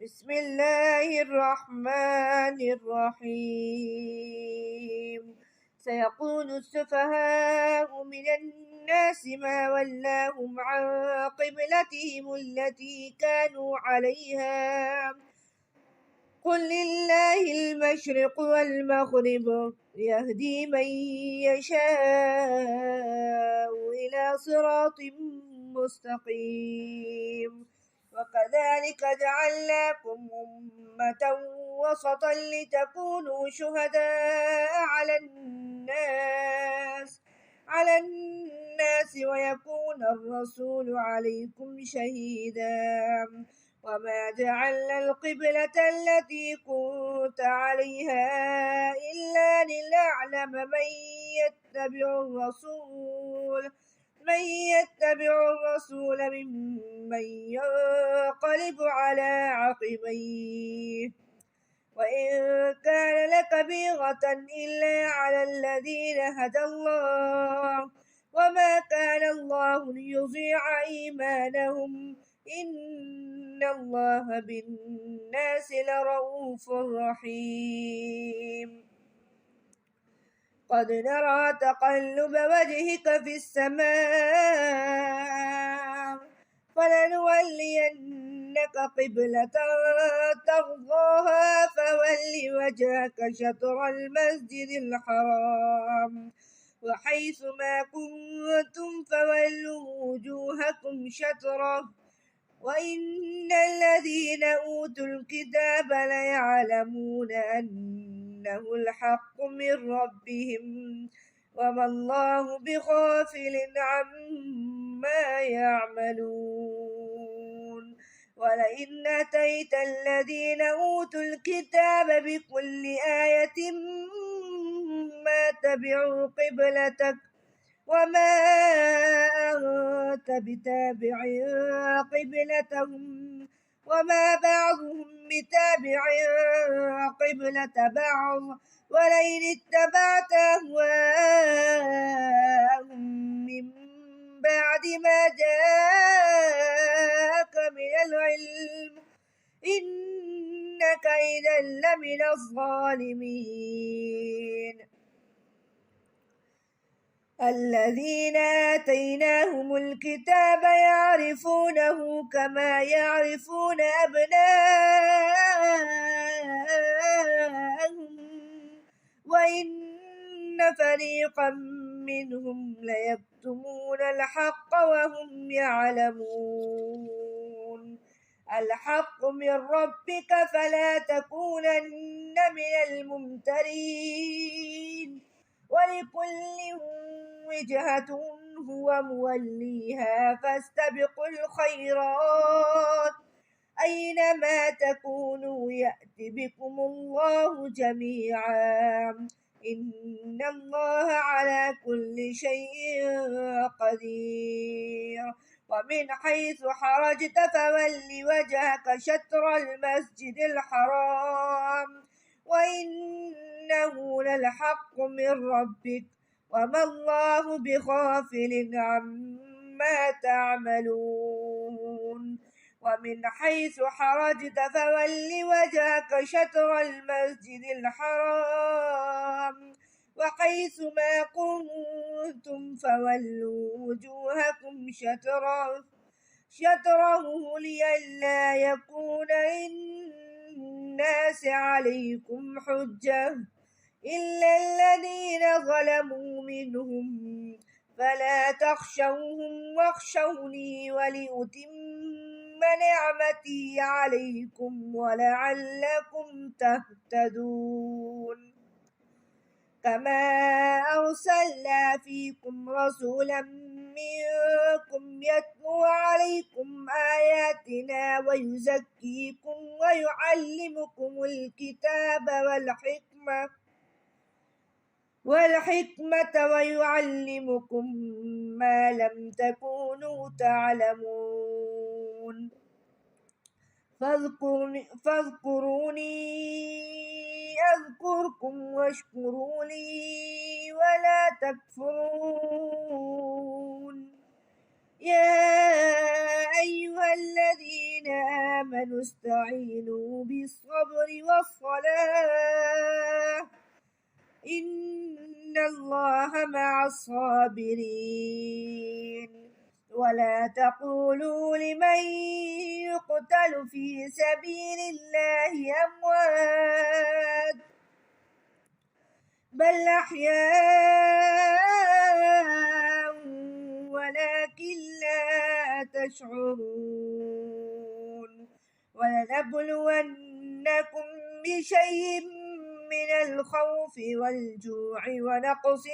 بسم الله الرحمن الرحيم سيقول السفهاء من الناس ما ولاهم عن قبلتهم التي كانوا عليها قل لله المشرق والمغرب يهدي من يشاء إلى صراط مستقيم وكذلك جعلناكم أمة وسطا لتكونوا شهداء على الناس ويكون الرسول عليكم شهيدا وما جعلنا القبلة التي كنت عليها إلا لنعلم من يتبع الرسول ممن ينقلب على عقبيه وإن كان لكبيرة إلا على الذين هدى الله وما كان الله ليضيع إيمانهم إن الله بالناس لرؤوف رحيم قد نرى تقلب وجهك في السماء فلنولينك قبلة ترضاها فول وجهك شطر المسجد الحرام وحيث ما كنتم فولوا وجوهكم شطره وإن الذين أوتوا الكتاب ليعلمون أنه الحق من ربهم وما الله بغافل عما يعملون ولئن أتيت الذين أوتوا الكتاب بكل آية ما تبعوا قبلتك وما أنت بتابع قبلتهم وما بعضهم بتابع قبلة بعض ولئن اتبعت أهواءهم من بعد ما جاءك من العلم إنك إذا لمن الظالمين الذين آتيناهم الكتاب يعرفونه كما يعرفون أبناءهم وإن فريقا منهم ليكتمون الحق وهم يعلمون الحق من ربك فلا تكونن من الممترين ولكل وجهة هو موليها فاستبقوا الخيرات أينما تكونوا يأت بكم الله جميعا إن الله على كل شيء قدير ومن حيث خرجت فول وجهك شطر المسجد الحرام وإنه للحق من ربك وما الله بغافل عما تعملون ومن حيث خرجت فول وجهك شطر المسجد الحرام وحيث ما كنتم فولوا وجوهكم شطره لئلا يكون للناس عليكم حجة إلا الذين ظلموا منهم فلا تخشوهم واخشوني ولأتم نعمتي عليكم ولعلكم تهتدون كما أرسلنا فيكم رسولا منكم يتلو عليكم آياتنا ويزكيكم ويعلمكم الكتاب والحكمة ويعلمكم ما لم تكونوا تعلمون فاذكروني أذكركم واشكروا لي ولا تكفرون يا أيها الذين آمنوا استعينوا بالصبر والصلاة إن الله مع الصابرين ولا تقولوا لمن يقتل في سبيل الله أموات بل أحياء ولكن لا تشعرون ولنبلونكم بشيء من الخوف والجوع ونقص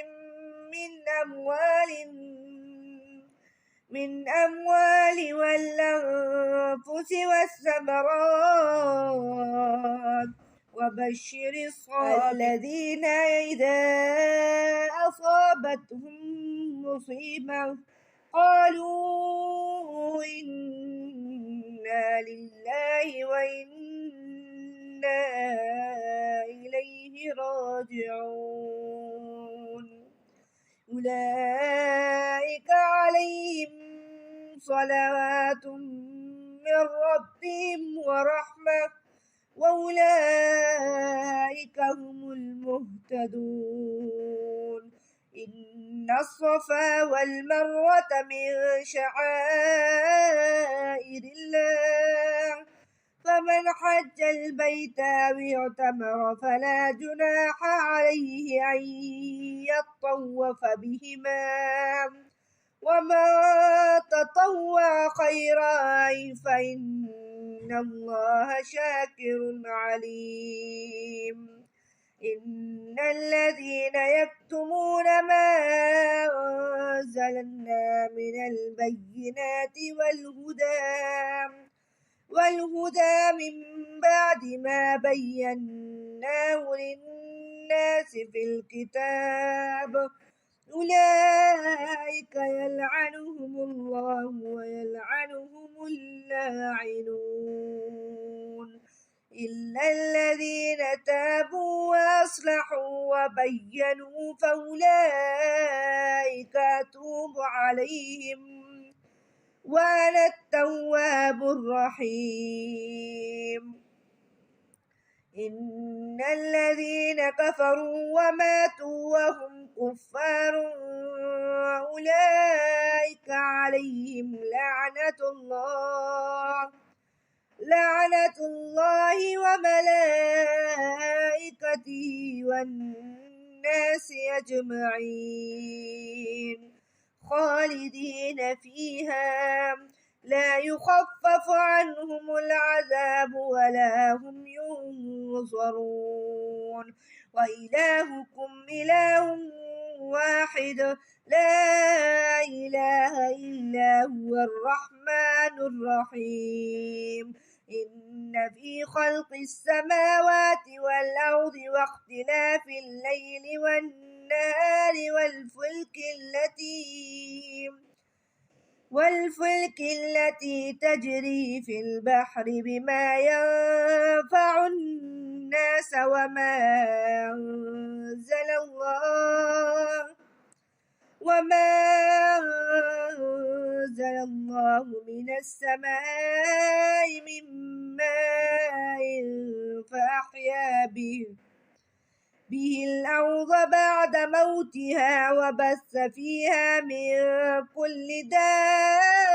من أموال والأنفس والثمرات وبشر الذين إذا أصابتهم مصيبة قالوا إنا لله وإنا إليه راجعون أولئك عليهم صلوات من ربهم ورحمة وأولئك هم المهتدون إن الصفا والمروة من شعائر الله فمن حج البيت أو اعتمر فلا جناح عليه أن يطوف بهما ومن تطوع خيرا فإن الله شاكر عليم إن الذين يكتمون ما أنزلنا من البينات والهدى من بعد ما بيناه للناس في الكتاب أولئك يلعنهم الله ويلعنهم اللاعنون إلا الذين تابوا وأصلحوا وبينوا فأولئك أتوب عليهم وأنا التواب الرحيم إن الذين كفروا وماتوا وهم كفار أولئك عليهم لعنة الله وملائكته والناس أجمعين خالدين فيها لا يخفف عنهم العذاب ولا هم ينصرون وإلهكم إله واحد لا إله إلا هو الرحمن الرحيم إن في خلق السماوات والأرض واختلاف الليل والنهار والفلك التي تجري في البحر بما ينفع الناس وما أنزل الله من السماء من ماء فأحيا به الأرض بعد موتها وبث فيها من كل دابة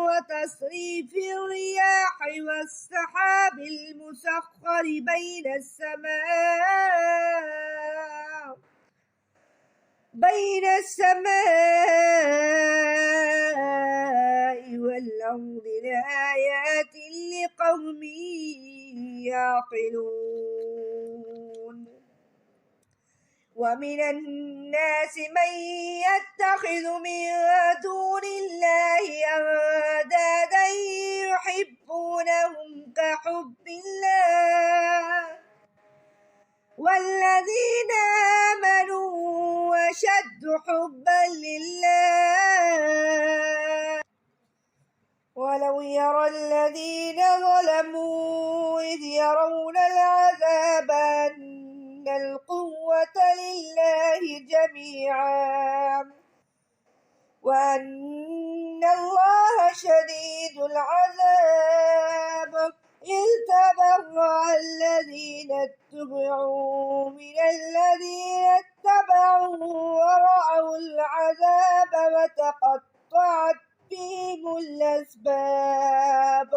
وتصريف الرياح والسحاب المسخر بين السماء والأرض لآيات لقوم يعقلون ومن الناس من يتخذ من دون الله أندادا يحبونهم كحب الله والذين آمنوا أشد حبا لله ولو يرى الذين ظلموا إذ يرون العذاب أن القوة لله جميعا وأن الله شديد العذاب إذ تبرأ الذين اتبعوا من الذين اتبعوا ورأوا العذاب وتقطعت بهم الأسباب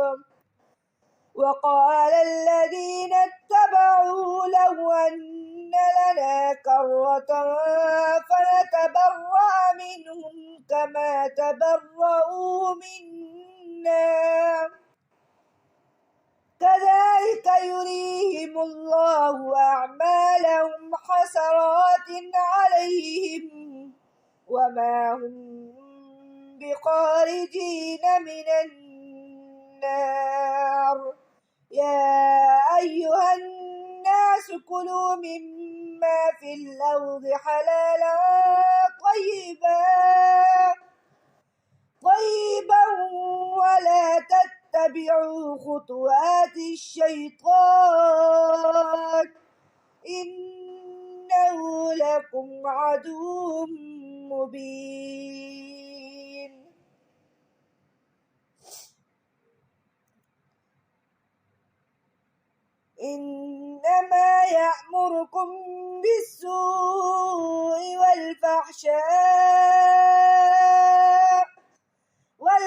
وقال الذين اتبعوا لو أن لنا كرة فنتبرأ منهم كما تبرؤوا منا كذلك يريهم الله أعمالهم حسرات عليهم وما هم بخارجين من النار يا أيها الناس كلوا مما في الأرض حلالا طيبا ولا تتبعوا خطوات الشيطان إنه لكم عدو مبين إنما يأمركم بالسوء والفحشاء وأن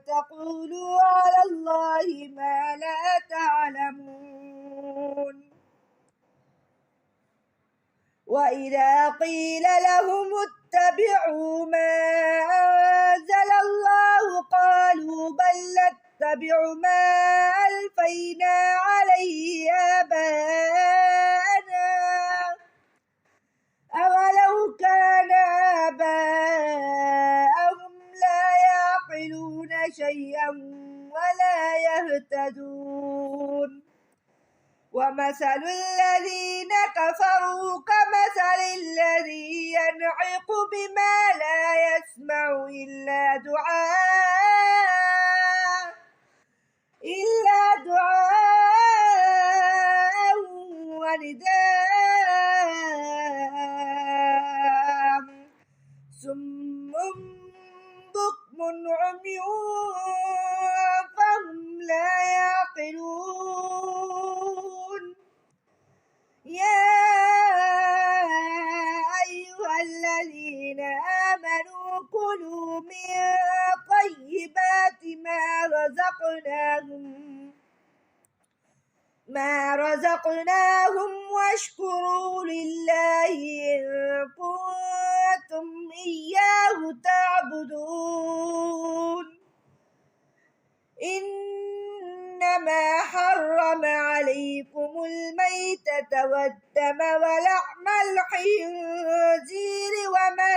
تقولوا على الله ما لا تعلمون وإذا قيل لهم اتبعوا ما أنزل الله قالوا بل نتبع ما ألفينا عليه آباءنا أولو كان آباءهم لا يعقلون شيئا ولا يهتدون ومثل الذين كفروا كمثل الذي ينعق بما لا يسمع إلا دعاء ونداء صم بكم عمي فهم لا يعقلون يا أيها الذين آمنوا كلوا من طيبات ما رزقناهم واشكروا لله إن كنتم إياه تعبدون إنما حرم عليكم الميتة والدم ولحم الخنزير وما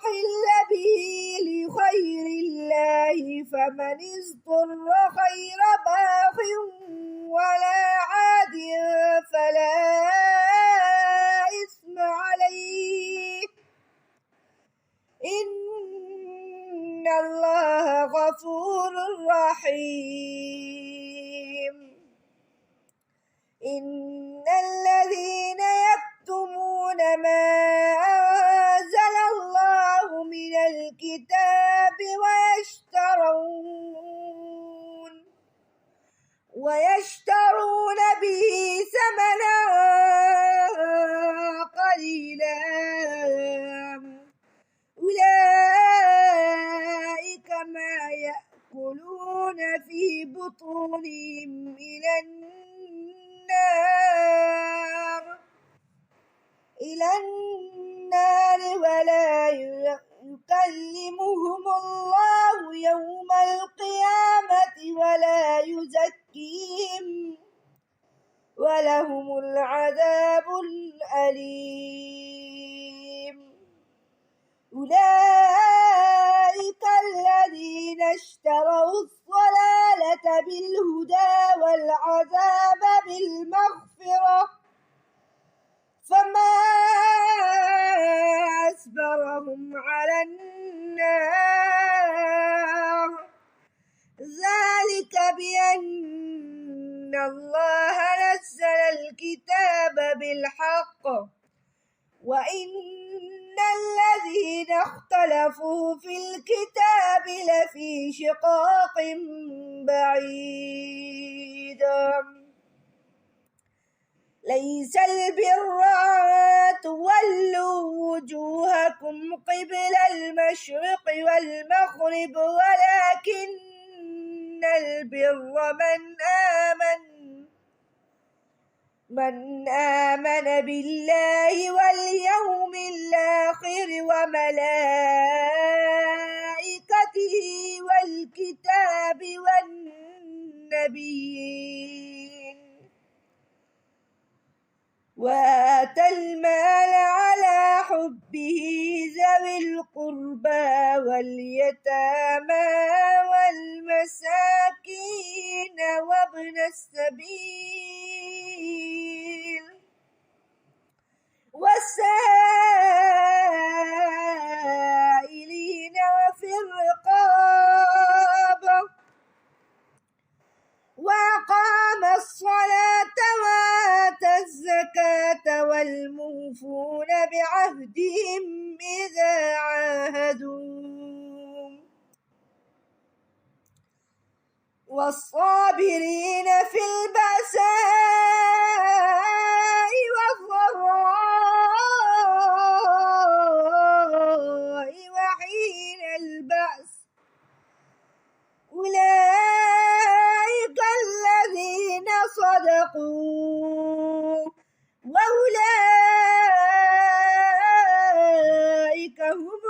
أحل به لغير الله فمن اضطر غير باغ ولا عاد فلا إثم عليه إن الله غفور رحيم إن الذين يكتمون ما أنزل الله من الكتاب ويشترون به ثمنا قليلا أولئك ما يأكلون في بطونهم إلى النار ولا يكلمهم الله يوم القيامة ولا يزكيهم ولهم العذاب الأليم أولئك الذين اشتروا الضلالة بالهدى والعذاب بالمغفرة فما أصبرهم على النار ذلك بأن الله نزل الكتاب بالحق وإن الذين اختلفوا في الكتاب لفي شقاق بعيد ليس البر أن تولوا وجوهكم قبل المشرق والمغرب ولكن البر من آمن بالله واليوم الآخر وملائكته والكتاب والنبيين وآتى المال على حبه ذوي القربى واليتامى والمساكين وابن السبيل والسائلين وفي الرقاب وأقام الصلاة وآتى الزكاة والموفون بعهدهم إذا عاهدوا والصابرين في البأساء والضراء وحين البأس أولئك الذين صدقوا وأولئك هم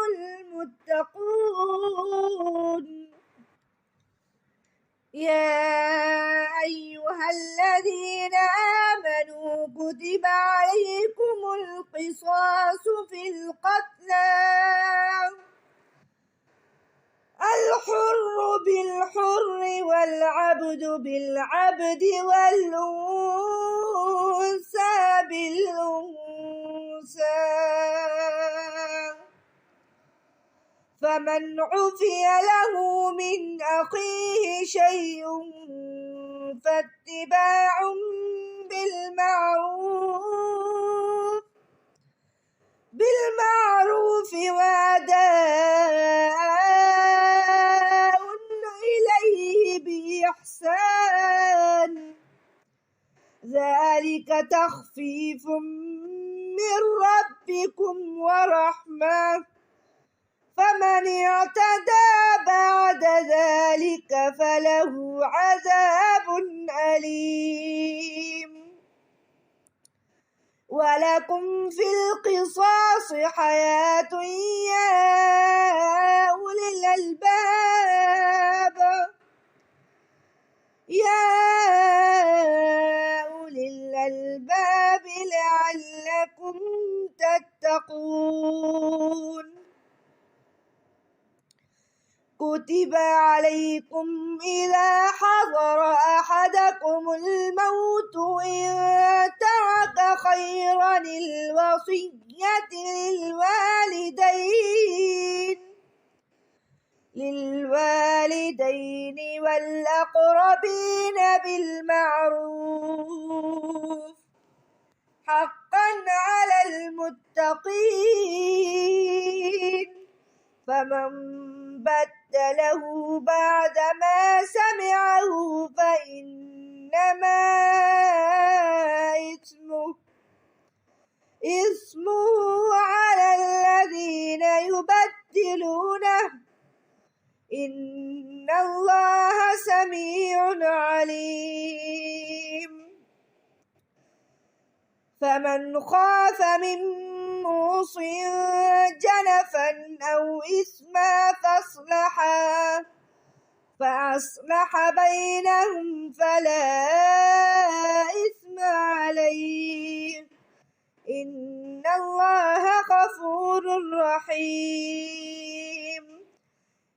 المتقون يا أيها الذين آمنوا كتب عليكم القصاص في القتلى الحر بالحر والعبد بالعبد والأنثى بالأنثى فمن عفي له من أخيه شيء فاتباع بالمعروف وأداء إليه بإحسان ذلك تخفيف من ربكم ورحمة فمن اعتدى بعد ذلك فله عذاب أليم ولكم في القصاص حياة يا أولي الألباب لعلكم تتقون كتب عليكم إذا حضر أحدكم الموت إن ترك خيرا الوصية للوالدين والأقربين بالمعروف حقا على المتقين فمن بدله بعدما سمعه فإنما إثمه على الذين يبدلونه إن الله سميع عليم فمن خاف من موص جنفا أو إثما فأصلح بينهم فلا إثم عليه إن الله غفور رحيم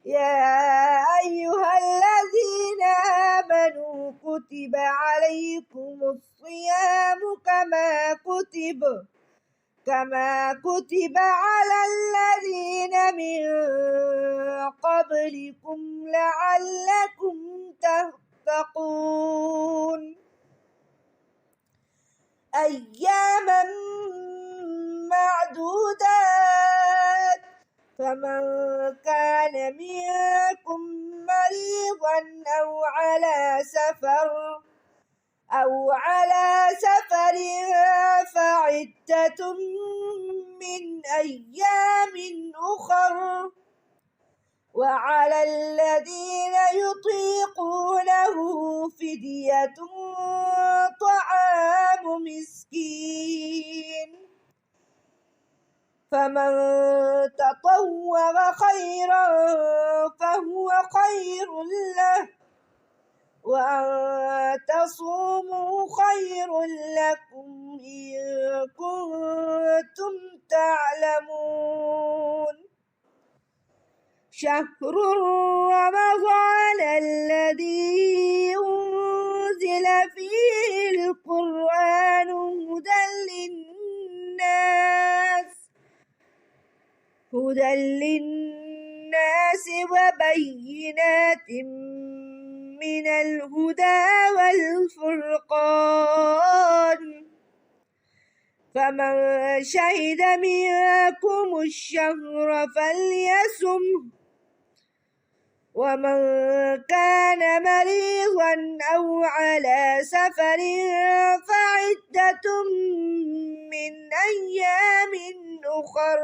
يا أيها الذين آمنوا كتب عليكم الصيام كما كتب على الذين من قبلكم لعلكم تتقون أياما معدودات فمن كان منكم مريضا أو على سفر فعدة من أيام أخر وعلى الذين يطيقونه فدية طعام مسكين فمن تطوع خيرا فهو خير له وأن تصوموا خير لكم إن كنتم تعلمون شهر رمضان الذي أنزل فيه القرآن هدى للناس وبينات من الهدى والفرقان فمن شهد منكم الشهر فليصمه ومن كان مريضا أو على سفر فعدة من أيام أخر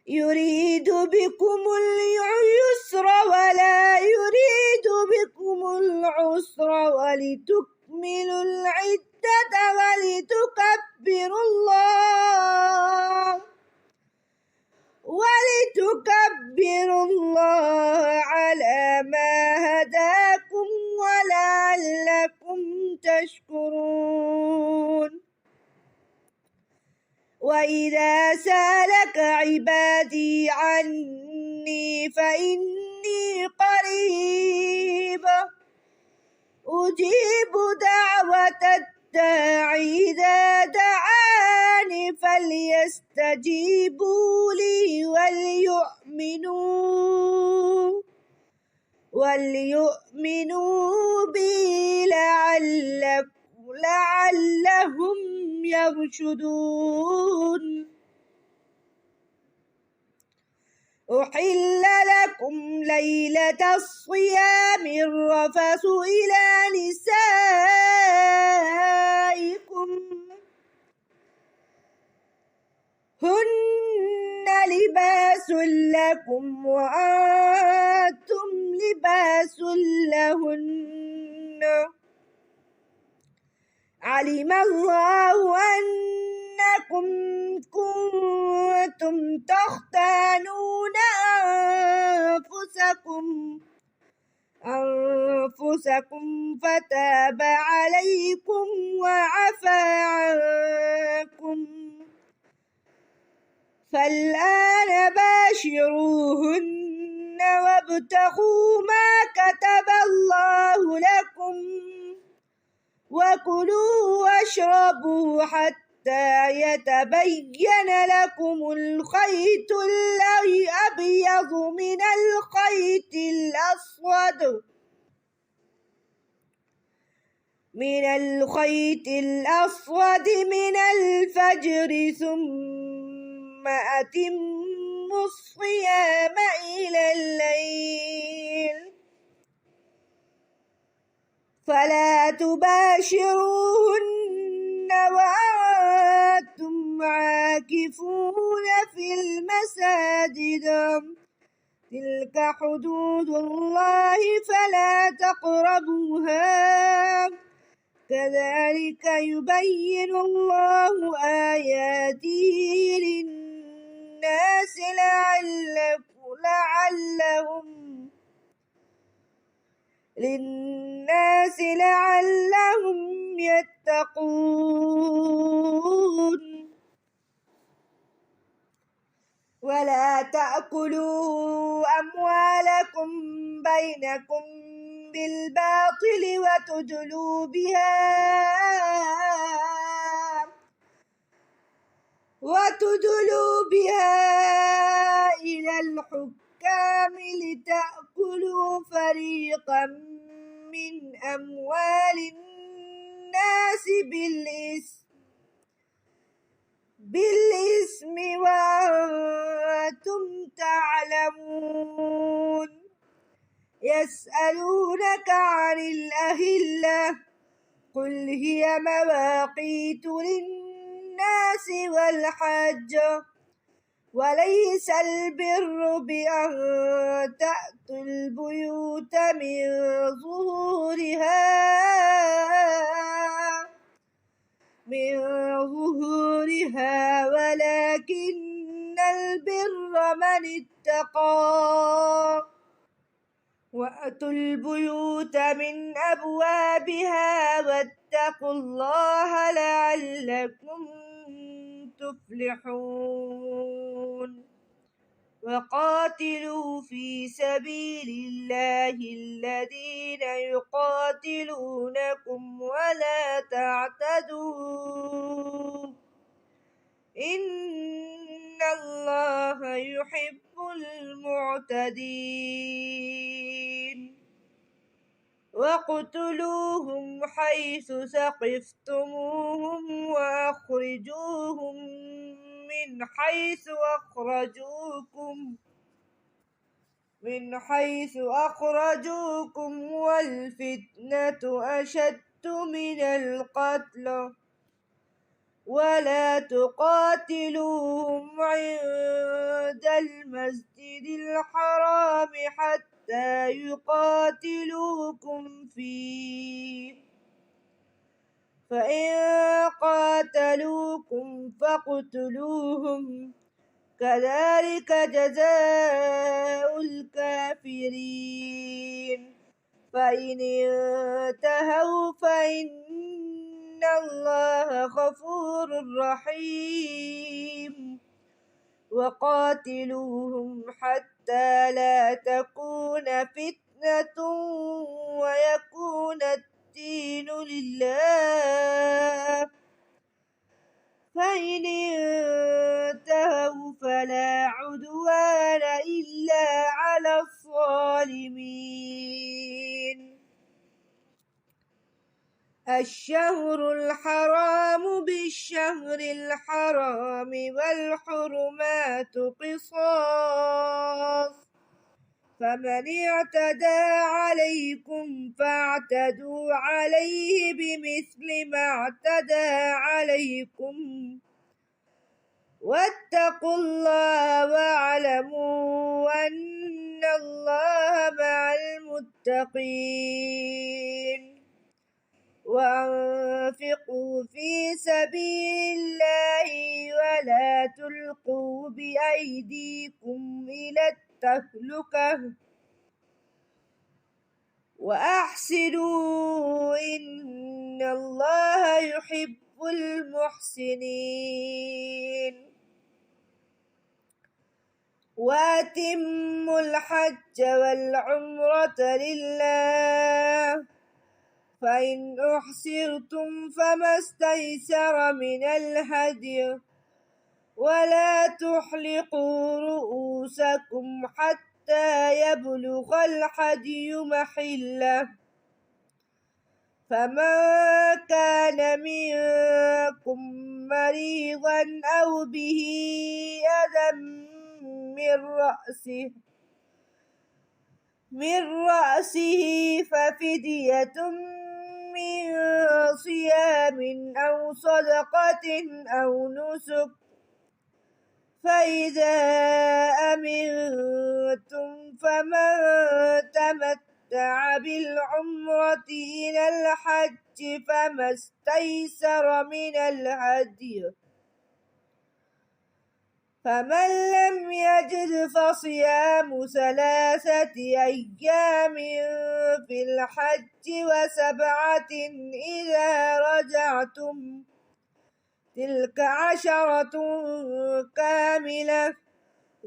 يريد بكم اليسر ولا يريد بكم العسر ولتكملوا العدة ولتكبروا الله على ما هداكم ولعلكم تشكرون وإذا سألك عبادي عني فإني قريب أجيب دعوة الداع إذا دعاني فليستجيبوا لي وليؤمنوا بي لعلهم يرشدون أحل لكم ليلة الصيام الرفث إلى نسائكم هن لباس لكم وأنتم لباس لهن علم الله أنكم كنتم تختانون أنفسكم فتاب عليكم وعفى عنكم فالآن باشروهن وابتغوا ما كتب الله لكم وكلوا واشربوا حتى يتبين لكم الخيط الأبيض من الخيط الأسود من الفجر ثم أتموا الصيام إلى الليل فلا تباشروهن وأنتم عاكفون في المساجد تلك حدود الله فلا تقربوها كذلك يبين الله آياته للناس لعلهم يتقون ولا تأكلوا أموالكم بينكم بالباطل وتدلوا بها إلى الحكام لتأكلوا تأكلوا فريقا من أموال الناس بالإثم وأنتم تعلمون يسألونك عن الأهلة قل هي مواقيت للناس والحج وليس البر بأن تأتوا البيوت من ظهورها ولكن البر من اتقى وأتوا البيوت من أبوابها واتقوا الله لعلكم تفلحون وقاتلوا في سبيل الله الذين يقاتلونكم ولا تعتدوا إن الله يحب المعتدين واقتلوهم حيث ثقفتموهم وأخرجوهم من حيث أخرجوكم والفتنة أشد من القتل ولا تقاتلوهم عند المسجد الحرام حتى يقاتلوكم فيه فإن قاتلوكم فاقتلوهم كذلك جزاء الكافرين فإن انتهوا فإن الله غفور رحيم وقاتلوهم حتى لا تكون فتنة ويكون الدين لله فإن انتهوا فلا عدوان إلا على الظالمين الشهر الحرام بالشهر الحرام والحرمات قصاص فمن اعتدى عليكم فاعتدوا عليه بمثل ما اعتدى عليكم واتقوا الله واعلموا أن الله مع المتقين وأنفقوا في سبيل الله ولا تلقوا بأيديكم إلى التهلكة وأحسنوا إن الله يحب المحسنين وأتموا الحج والعمرة لله فإن أحصرتم فما استيسر من الهدي ولا تحلقوا رؤوسكم حتى يبلغ الهدي محله فمن كان منكم مريضا أو به أذى من رأسه ففدية من صيام أو صدقة أو نسك فإذا أمنتم فمن تمتع بالعمرة إلى الحج فما استيسر من الهدي فمن لم يجد فصيام 3 أيام في الحج و7 إذا رجعتم تلك 10 كاملة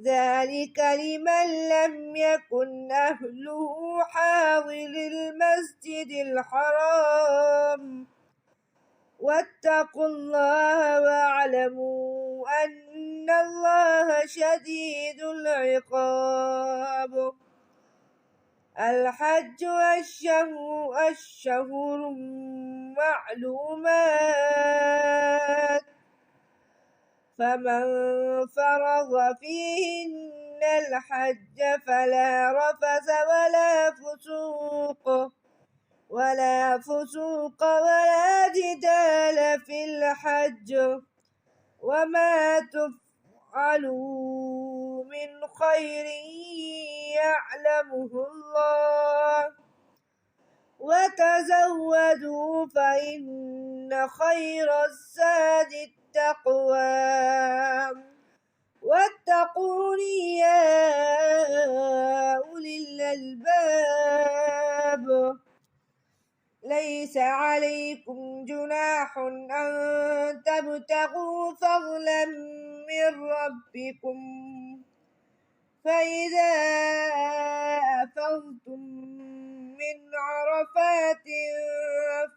ذلك لمن لم يكن أهله حاضر المسجد الحرام واتقوا الله واعلموا أن الله شديد العقاب الحج أشهر معلومات فمن فرض فيهن الحج فلا رفث ولا فسوق ولا جدال في الحج وما تفعلوا من خير يعلمه الله وتزودوا فإن خير الزاد التقوى واتقون يا أولي الألباب ليس عليكم جناح أن تبتغوا فضلا من ربكم فإذا أفضتم من عرفات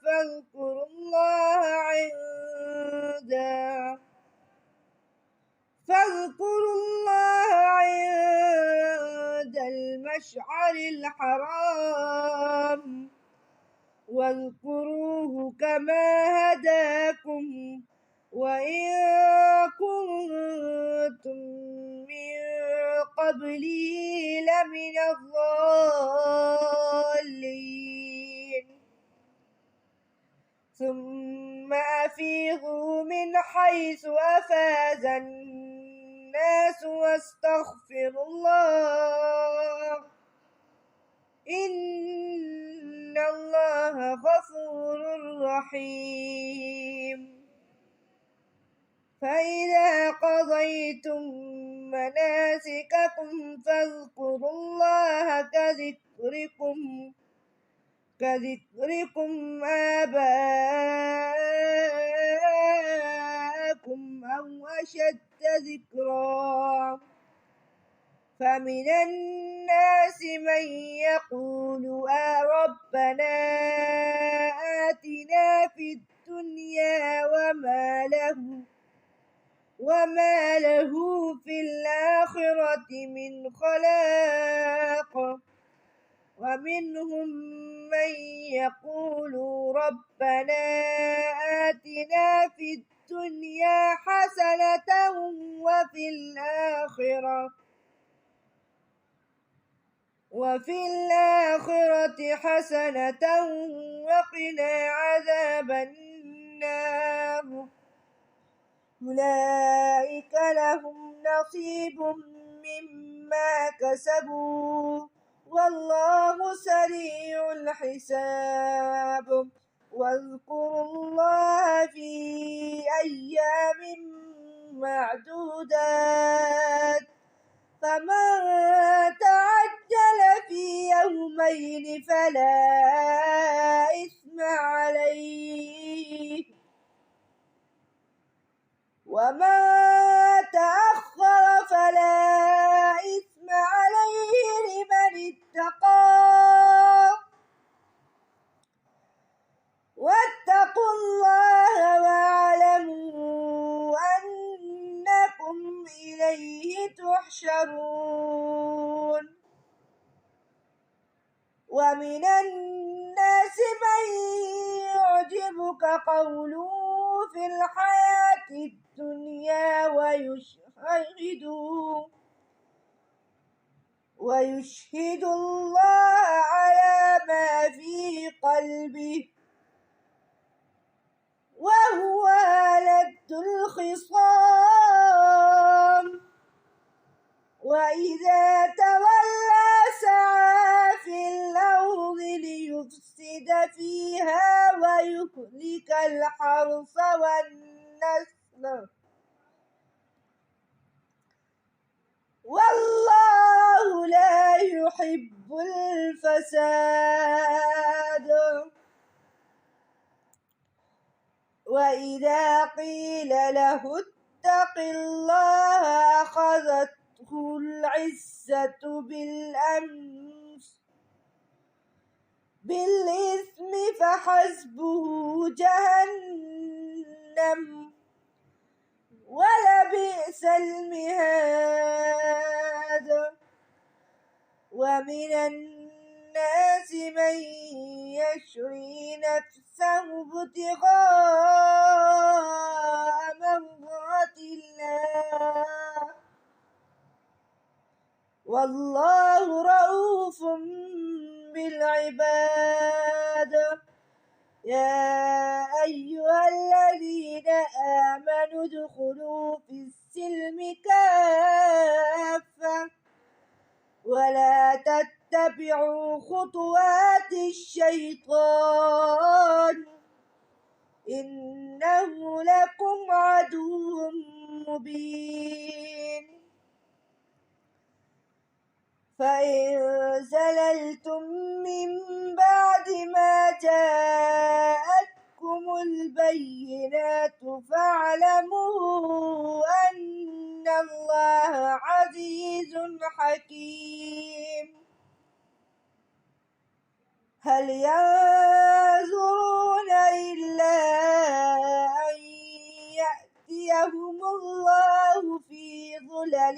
فاذكروا الله عند المشعر الحرام واذكروه كما هداكم وإن كنتم من قبله لمن الضالين ثم أفيضوا من حيث أفاض الناس واستغفروا الله إن الله غفور رحيم فإذا قضيتم مناسككم فاذكروا الله كذكركم آباءكم أو أشد ذكرا فمن الناس من يقول ربنا آتنا في الدنيا وما له في الآخرة من خلاق ومنهم من يقول ربنا آتنا في الدنيا حسنة وفي الآخرة حسنة وقنا عذاب النار أولئك لهم نصيب مما كسبوا والله سريع الحساب واذكروا الله في أيام معدودات فمن تعجل في يومين فلا إثم عليه ومن تأخر فلا إثم عليه لمن اتقى واتقوا الله واعلموا أنكم إليه تحشرون ومن الناس من يعجبك قوله في الحياة الدنيا ويشهد الله على ما في قلبه وهو ألد الخصام وإذا تولى سعى في الأرض ليفسد فيها ويهلك الحرث والنسل والله لا يحب الفساد وإذا قيل له اتق الله أخذته العزة بالإثم فحسبه جهنم ولبئس المهاد ومن الناس من يشري نفسه ابتغاء مرضات الله والله رؤوف بالعباد يا أيها الذين آمنوا ادخلوا في السلم كافة ولا تتبعوا خطوات الشيطان إنه لكم عدو مبين فإن زللتم من بعد ما جاءتكم البينات فاعلموا أن الله عزيز حكيم هل ينظرون إلا أن يأتيهم الله في ظلل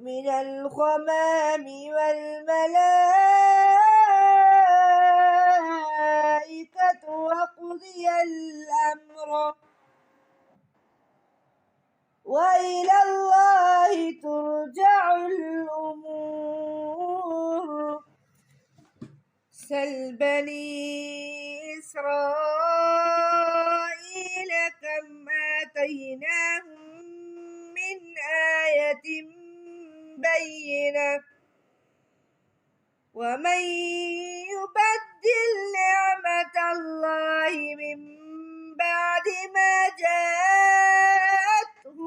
من الغمام والملائكة وقضي الأمر وإلى الله ترجع الأمور سل بني إسرائيل كم آتيناهم من آية بينة ومن يبدل نعمة الله من بعد ما جاءته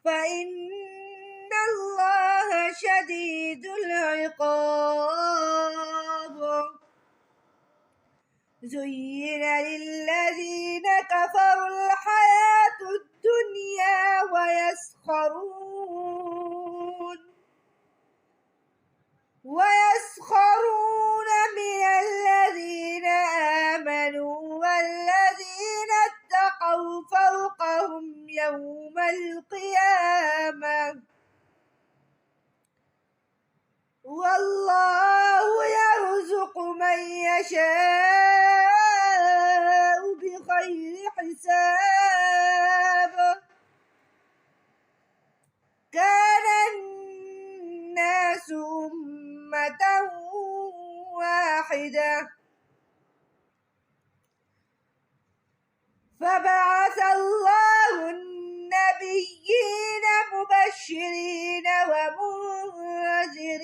فإن الله شديد العقاب زين للذين كفروا الحياة الدنيا ويسخرون من الذين آمنوا والذين اتقوا فوقهم يوم القيامة والله يرزق من يشاء بغير حساب كان الناس أمة واحدة فبعث الله النبيين مبشرين ومنذرين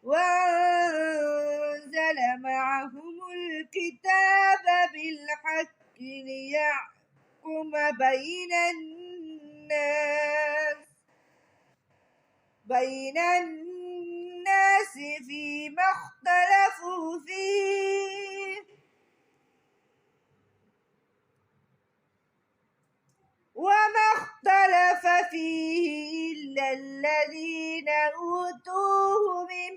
وأنزل معهم الكتاب بالحق ليحكم بين الناس فيما اختلفوا فيه وما اختلف فيه إلا الذين أوتوه من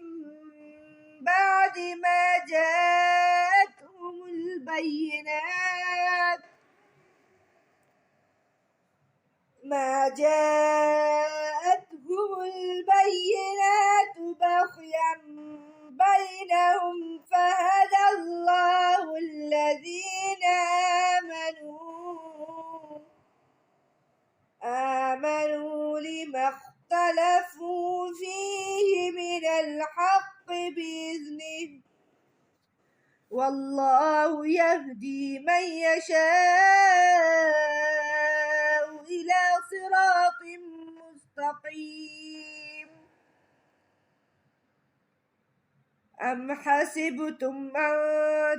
بعد ما جاءتهم البينات بغيا بينهم فهدى الله الذين آمنوا لما اختلفوا فيه من الحق بإذنه والله يهدي من يشاء إلى صراط مستقيم أم حسبتم أن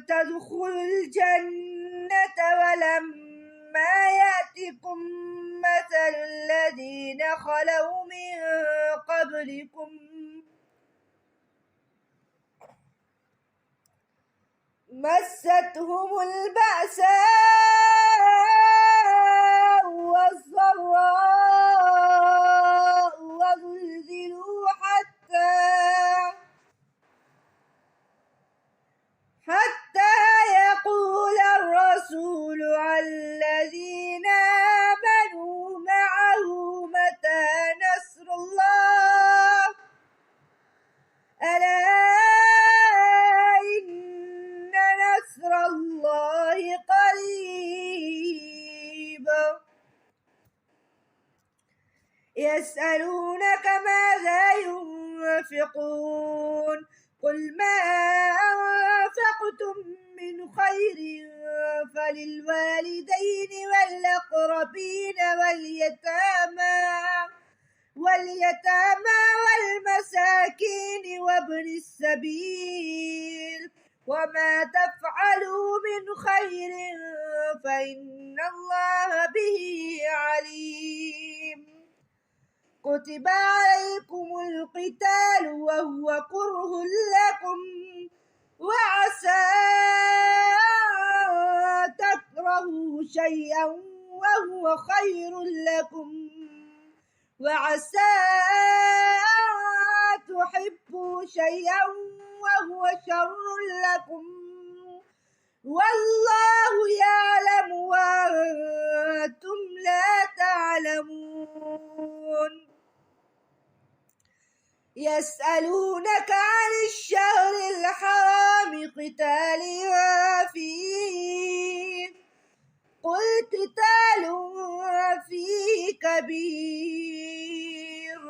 تدخلوا الجنة ولما يأتكم مثل الذين خلوا من قبلكم مستهم البأساء والضراء وزلزلوا حتى يقول الرسول يسألونك ماذا ينفقون قل ما أنفقتم من خير فللوالدين والأقربين واليتامى والمساكين وابن السبيل وما تفعلوا من خير فإن الله به عليم كتب عليكم القتال وهو كره لكم وعسى أن تكرهوا شيئا وهو خير لكم وعسى أن تحبوا شيئا وهو شر لكم والله يعلم وأنتم لا تعلمون يسألونك عن الشهر الحرام قتال فيه قل قتال فيه كبير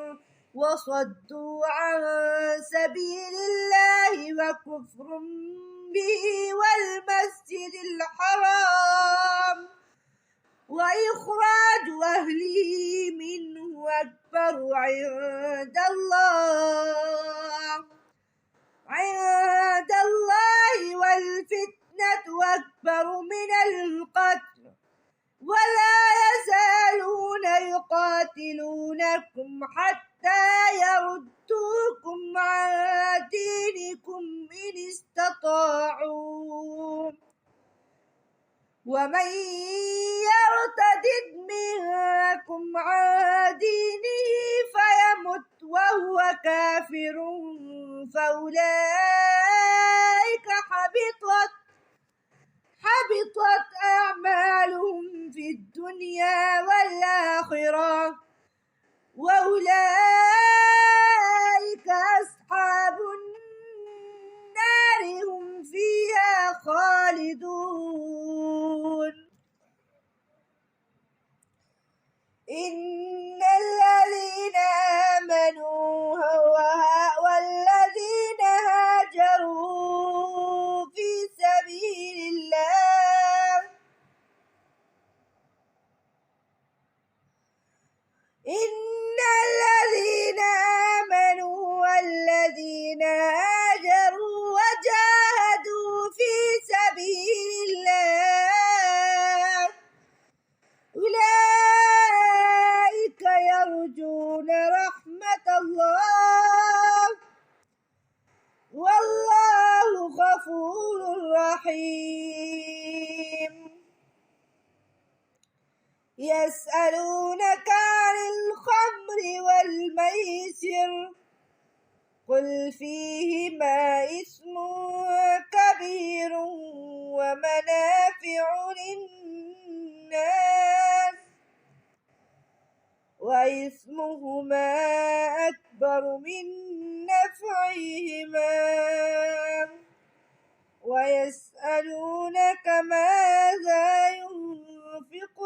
وصدوا عن سبيل الله وكفر به والمسجد الحرام وإخراج أهله منه أكبر عند الله والفتنة أكبر من القتل ولا يزالون يقاتلونكم حتى يردوكم عن دينكم إن استطاعوا ومن يرتد منكم عن دينه فيمت وهو كافر فأولئك حبطت أعمالهم في الدنيا والآخرة وأولئك أصحاب النار هم فيها خالدون إن الذين آمنوا والذين هاجروا في سبيل الله إن الذين آمنوا والذين هاجروا وجاهدوا في سبيل الله أولئك يرجون رحمة الله والله غفور رحيم يسألونك عن الخمر والميسر قل فيهما إثم كبير ومنافع للناس وإثمهما أكبر من نفعهما ويسألونك ماذا ينفقون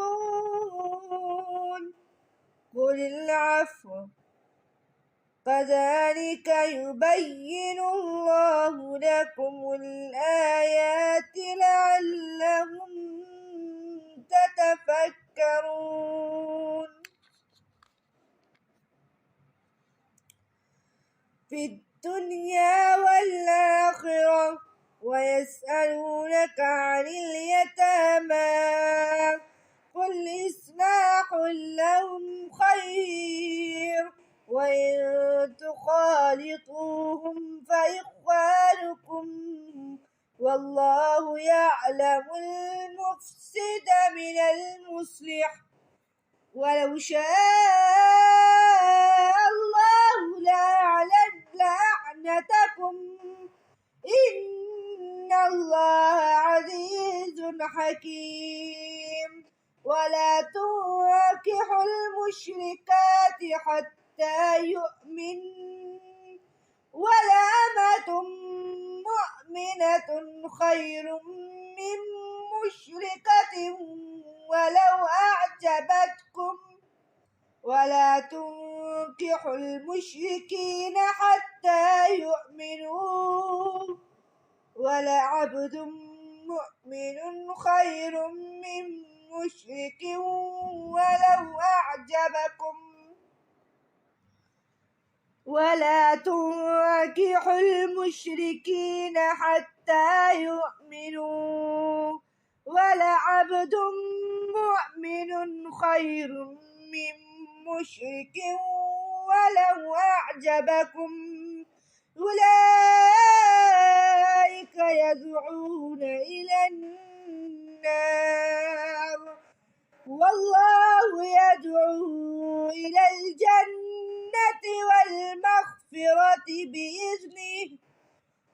قل العفو كذلك يبين الله لكم الآيات لعلهم تتفكرون في الدنيا والآخرة ويسألونك عن اليتامى قل إصلاح لهم خير وإن تخالطوهم فإخوانكم والله يعلم المفسد من المصلح ولو شاء الله لأعنتكم إن الله عزيز حكيم ولا تنكحوا المشركات حتى يؤمن ولأمة مؤمنة خير من مشركة ولو أعجبتكم ولا تنكحوا المشركين حتى يؤمنوا ولعبد مؤمن خير من مشرك ولو أعجبكم ولا تنكحوا المشركين حتى يؤمنوا ولعبد مؤمن خير من مشرك ولو أعجبكم أولئك يدعون إلى النار والله يدعو إلى الجنة والمغفرة بإذنه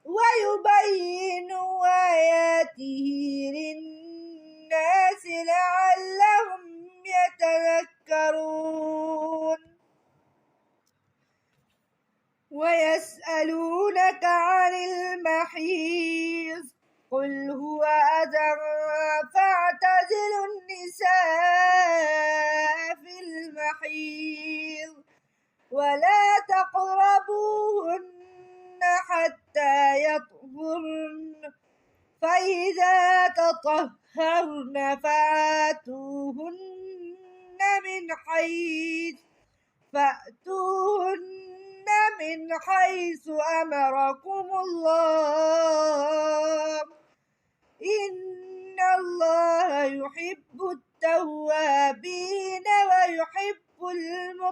ويبين آياته للناس لعلهم يتذكرون ويسألونك عن المحيض قل هو أذى فاعتزلوا النساء في المحيض ولا تقربوهن حتى يطهرن فإذا تطهرن فأتوهن من حيث أمركم الله إن الله يحب التوابين ويحب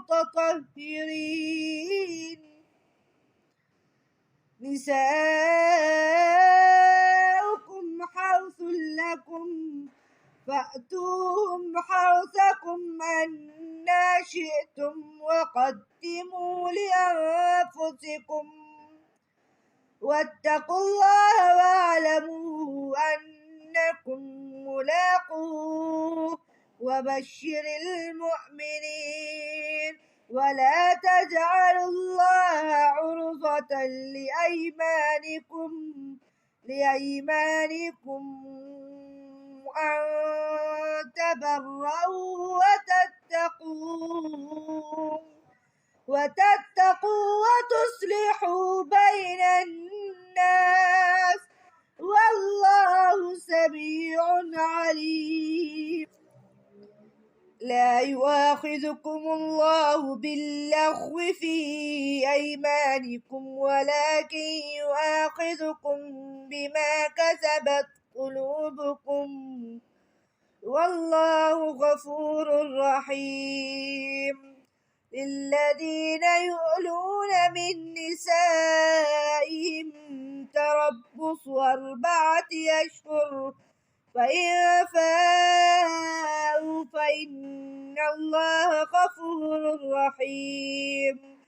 المتطهرين نساؤكم حرث لكم فأتوهم حرثكم أنى شئتم وقدموا لأنفسكم واتقوا الله واعلموا أنكم ملاقوه وبشر المؤمنين ولا تجعلوا الله عرضة لأيمانكم أن تبروا وتتقوا وتصلحوا بين الناس والله سميع عليم لا يؤاخذكم الله باللغو في أيمانكم ولكن يؤاخذكم بما كسبت قلوبكم والله غفور رحيم للذين يؤلون من نسائهم تربص 4 أشهر فإن فاءوا فإن الله غفور رحيم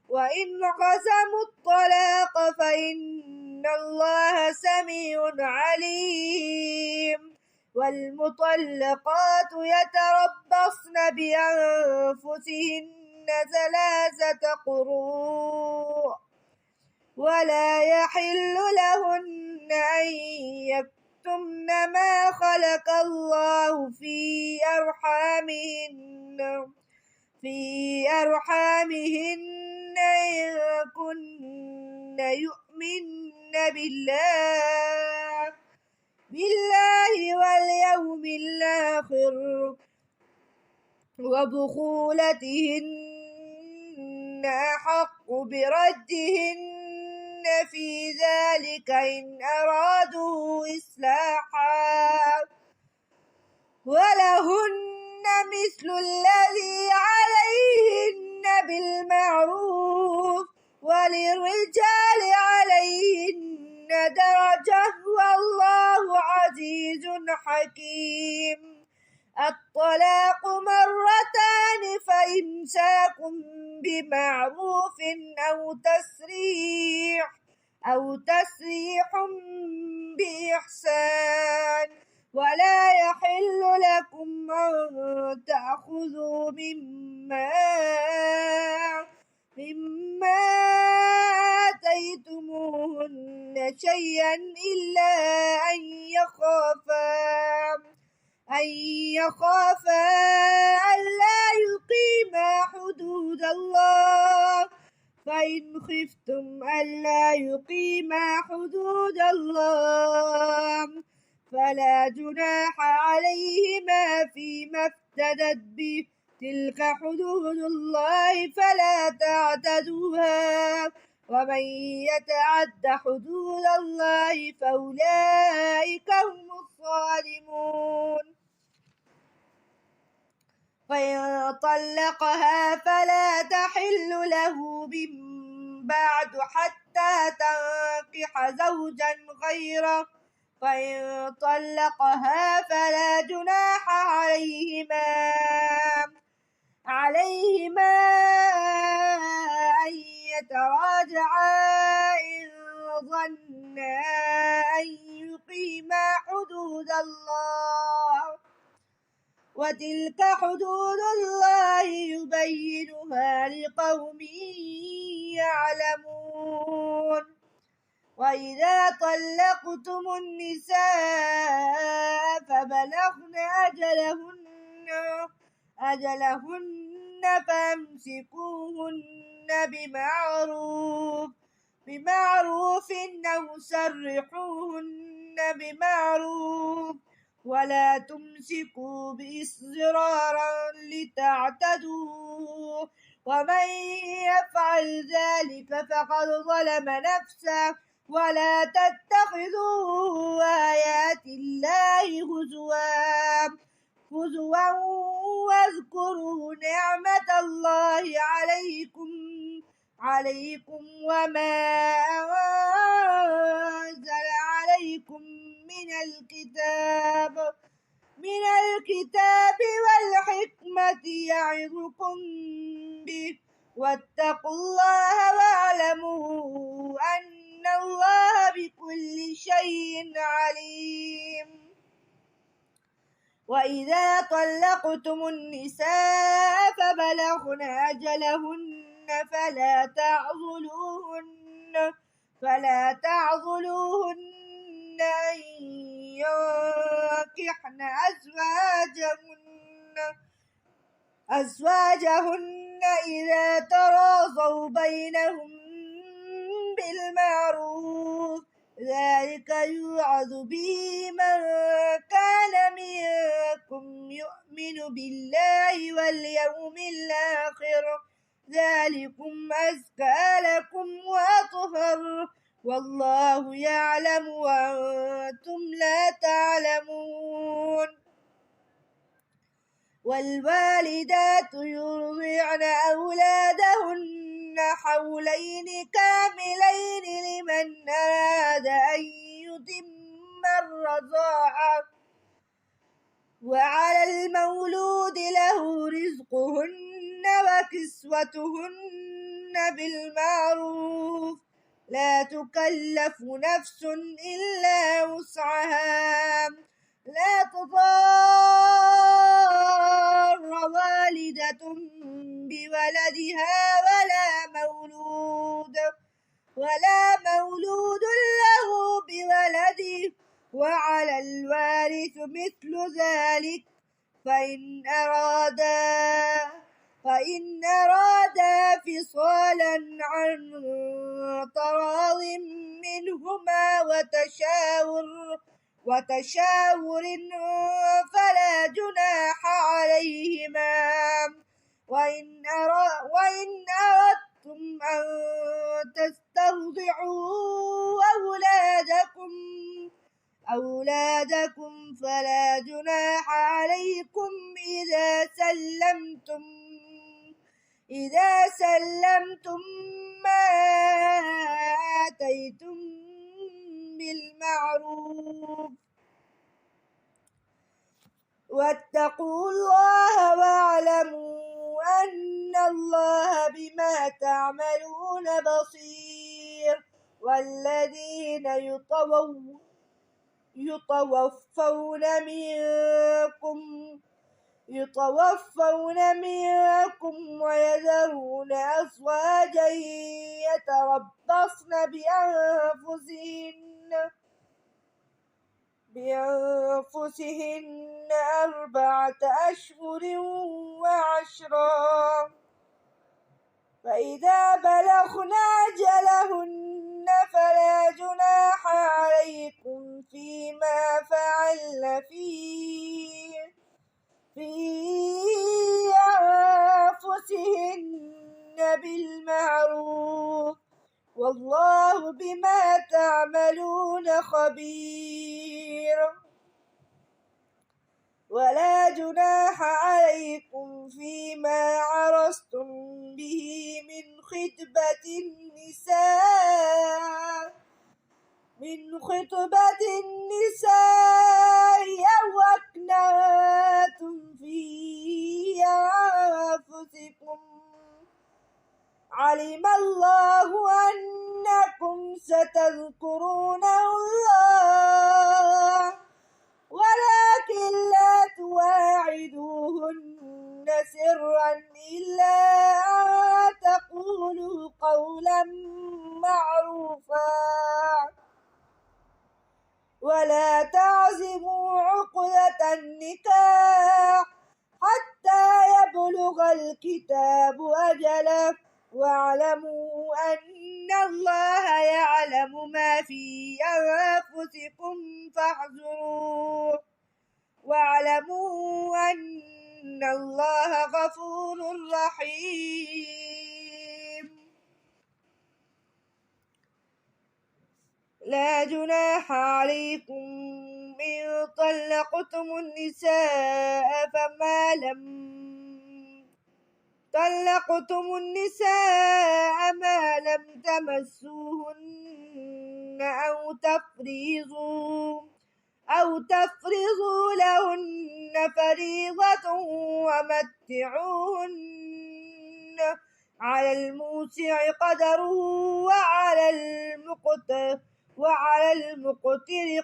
وإن قسموا الطلاق فإن الله سميع عليم والمطلقات يتربصن بأنفسهن 3 قروء ولا يحل لهن أن يكتمن ما خلق الله في أرحامهن إن كن يؤمن بالله واليوم الآخر وبخولتهن أحق بردهن في ذلك إن أرادوا إصلاحا ولهن مثل الذي عليهن بالمعروف وللرجال عليهن درجة والله عزيز حكيم الطلاق 2 فإمساك بمعروف أو تسريح بإحسان ولا يحل لكم أن تأخذوا مما آتيتموهن شيئا إلا أن يخافا ألا يقيما وإن خفتم ألا يقيما حدود الله فلا جناح عليهما فيما افتدت به تلك حدود الله فلا تعتدوها ومن يتعد حدود الله فأولئك هم الظالمون فإن طلقها فلا تحل له من بعد حتى تنكح زوجا غيره فإن طلقها فلا جناح عليهما أن يتراجعا إن ظنا أن يقيما حدود الله وتلك حدود الله يبينها لقوم يعلمون وإذا طلقتم النساء فبلغن أجلهن فامسكوهن بمعروف أو سرحوهن بمعروف ولا تمسكوا بإصرارا لتعتدوا ومن يفعل ذلك فقد ظلم نفسه ولا تتخذوا آيات الله هزوا واذكروا نعمة الله عليكم وما أنزل عليكم من الكتاب والحكمة يعظكم به واتقوا الله واعلموا أن الله بكل شيء عليم وإذا طلقتم النساء فبلغن أجلهن فلا تعضلوهن أن ينكحن أزواجهن إذا تراضوا بينهم بالمعروف ذلك يوعظ به من كان منكم يؤمن بالله واليوم الآخر ذلكم أزكى لكم وأطهر والله يعلم وأنتم لا تعلمون والوالدات يرضعن أولادهن حولين كاملين لمن أراد أن يتم الرضاعة وعلى المولود له رزقهن وكسوتهن بالمعروف لا تكلف نفس إلا وسعها لا تضار والدة بولدها ولا مولود له بولده وعلى الوارث مثل ذلك فإن أرادا فصالا عن تراض منهما وتشاور فلا جناح عليهما وإن أردتم أن تسترضعوا أولادكم فلا جناح عليكم إذا سلمتم ما آتيتم بالمعروف واتقوا الله واعلموا أن الله بما تعملون بصير والذين يتوفون منكم ويذرون أزواجا يتربصن بأنفسهن 4 أشهر وعشرا فإذا بلغن أجلهن فلا جناح عليكم فيما فعلن في أنفسهن بالمعروف والله بما تعملون خبير. ولا جناح عليكم فيما عرضتم به من خطبة النساء أو أكننتم في أنفسكم علم الله أنكم ستذكرونه الله ولكن لا تواعدوهن سرا إلا أن تقولوا قولا معروفا ولا تعزموا عقدة النكاح حتى يبلغ الكتاب أجله واعلموا أن الله يعلم ما في أنفسكم فاحذروه واعلموا أن الله غفور رحيم. لا جناح عليكم إن طلقتم النساء ما لم تمسوهن أو تفرضوا لهن فريضة ومتعوهن على الموسع قدره وعلى المقتر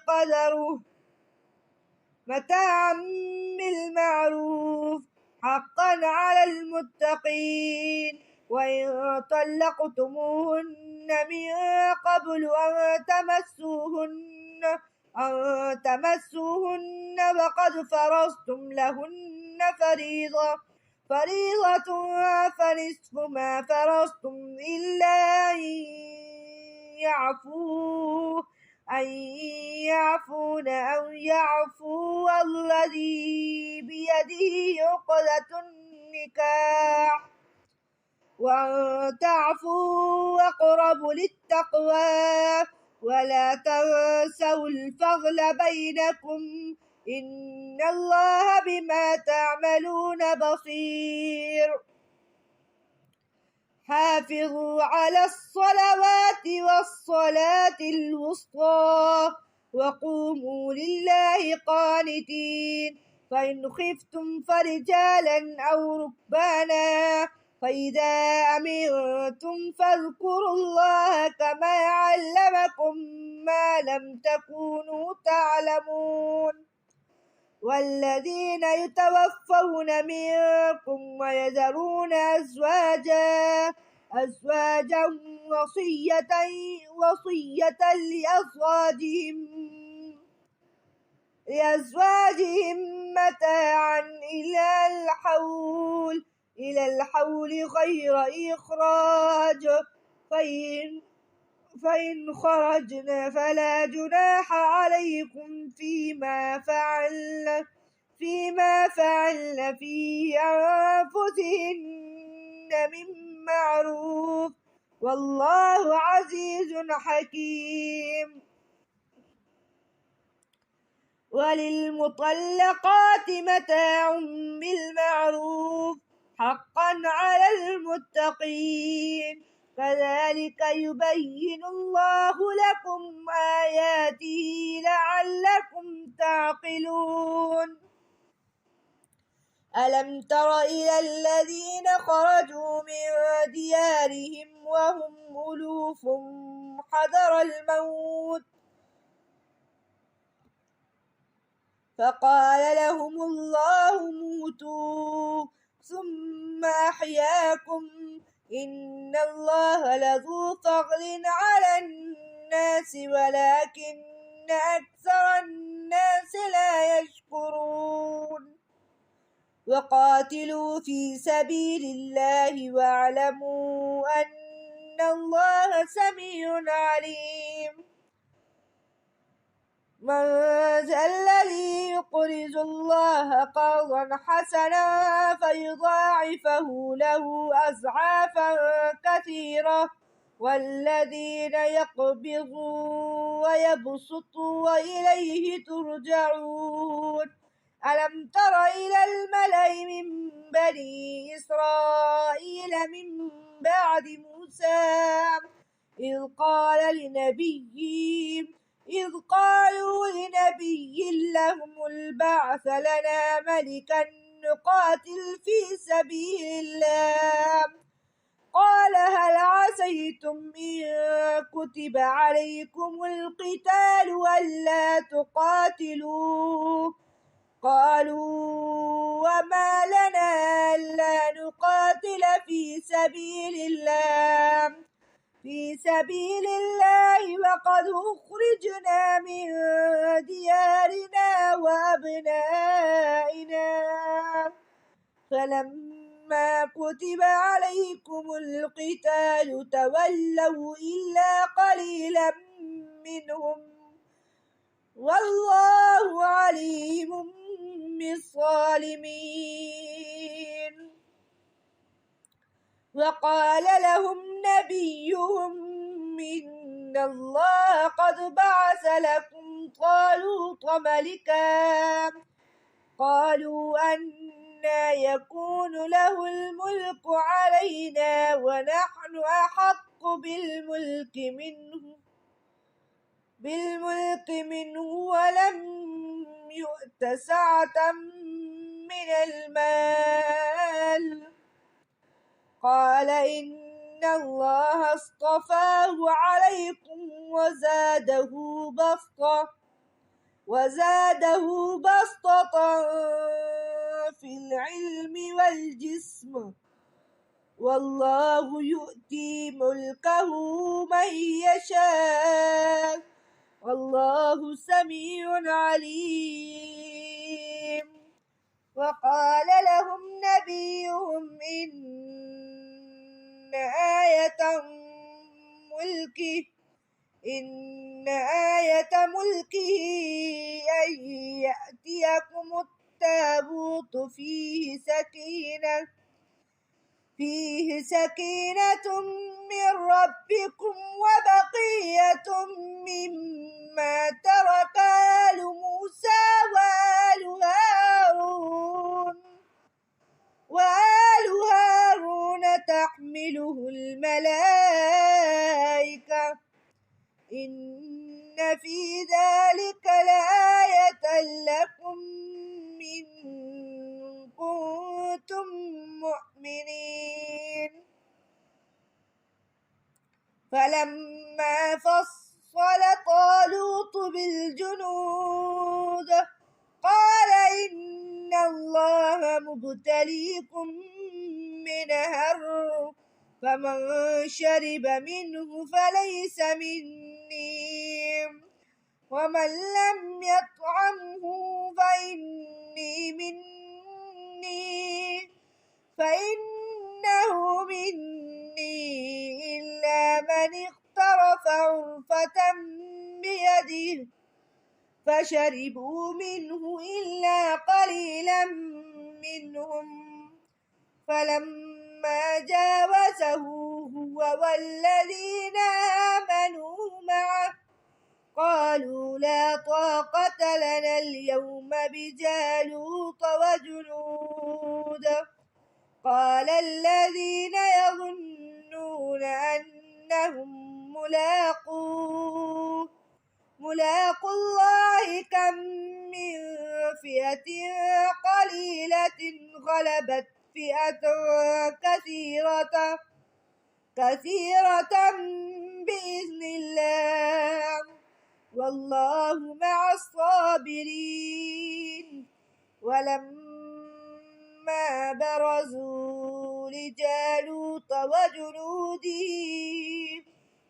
قدره متاعا بالمعروف حقا على المتقين. وإن طلقتموهن من قبل أن تمسوهن وقد فرضتم لهن فريضة فنصف ما فرضتم إلا أن يعفون أو يعفو الذي بيده عقدة النكاح وأن تعفوا أقرب للتقوى ولا تنسوا الفضل بينكم إن الله بما تعملون بصير. حافظوا على الصلوات والصلاة الوسطى وقوموا لله قانتين. فإن خفتم فرجالا أو ركبانا فإذا أمنتم فاذكروا الله كما علمكم ما لم تكونوا تعلمون. والذين يتوفون منكم ويذرون أزواجا وصية لأزواجهم متاعا إلى الحول غير إخراج فإن خرجن فلا جناح عليكم فيما فعلن في أنفسهن من معروف والله عزيز حكيم. وللمطلقات متاع بالمعروف حقا على المتقين. كذلك يبين الله لكم آياته لعلكم تعقلون. ألم تر إلى الذين خرجوا من ديارهم وهم ألوف حذر الموت فقال لهم الله موتوا ثم أحياكم إن الله لذو فضل على الناس ولكن أكثر الناس لا يشكرون. وقاتلوا في سبيل الله واعلموا أن الله سميع عليم. من ذا الذي يقرض الله قرضا حسنا فيضاعفه له أضعافا كثيرة والذين يقبضون ويبسطون وإليه ترجعون. ألم تر إلى الملأ من بني إسرائيل من بعد موسى إذ قالوا لنبي لهم ابعث لنا ملكا نقاتل في سبيل الله. قال هل عسيتم إن كتب عليكم القتال ألا تقاتلوا؟ قالوا وما لنا ألا نقاتل في سبيل الله وقد أخرجنا من ديارنا وأبنائنا. فلما كتب عليكم القتال تولوا إلا قليلا منهم والله عليم بالظالمين. وقال لهم نبيهم إن الله قد بعث لكم طالوت ملكا. قالوا أنى يكون له الملك علينا ونحن أحق بالملك منه ولم يؤت سعة من المال. قال إن الله اصطفاه عليكم وزاده بسطة في العلم والجسم والله يؤتي ملكه من يشاء والله سميع عليم. وقال لهم نبيهم إن آية ملكه أن يأتيكم التابوت فيه سكينة من ربكم وبقية مما ترك آل موسى وآل هارون تحمله الملائكة إن في ذلك لآية لكم إن كنتم مؤمنين. فلما فصل طالوت بالجنود قال إن الله مبتليكم بنهر فمن شرب منه فليس مني ومن لم يطعمه فإنه مني إلا من اغترف غرفة بيده فشربوا منه إلا قليلا منهم. فلما جاوزه هو والذين آمنوا معه قالوا لا طاقة لنا اليوم بجالوت وجنوده. قال الذين يظنون أنهم ملاقو الله كم من فئة قليلة غلبت فئة كثيرة بإذن الله والله مع الصابرين. ولما برزوا لجالوت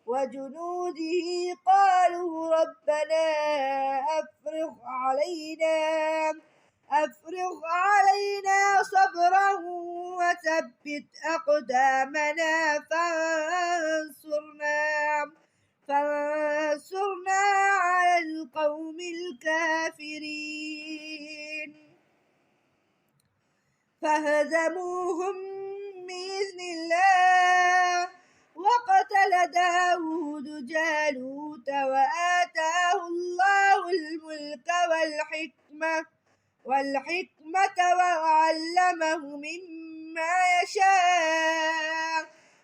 وجنوده قالوا ربنا أفرغ علينا صبرا وثبت أقدامنا فانصرنا على القوم الكافرين فهزموهم بإذن الله وقتل داود جالوت وآتاه الله الملك والحكمة وعلمه مما يشاء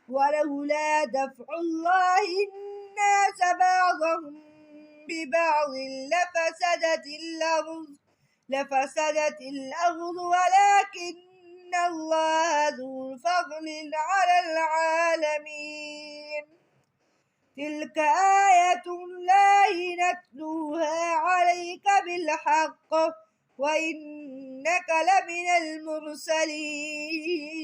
ولولا دفع الله الناس بعضهم ببعض لفسدت الأرض ولكن الله ذو فضل على العالمين تلك آية الله نتلوها عليك بالحق وإنك لمن المرسلين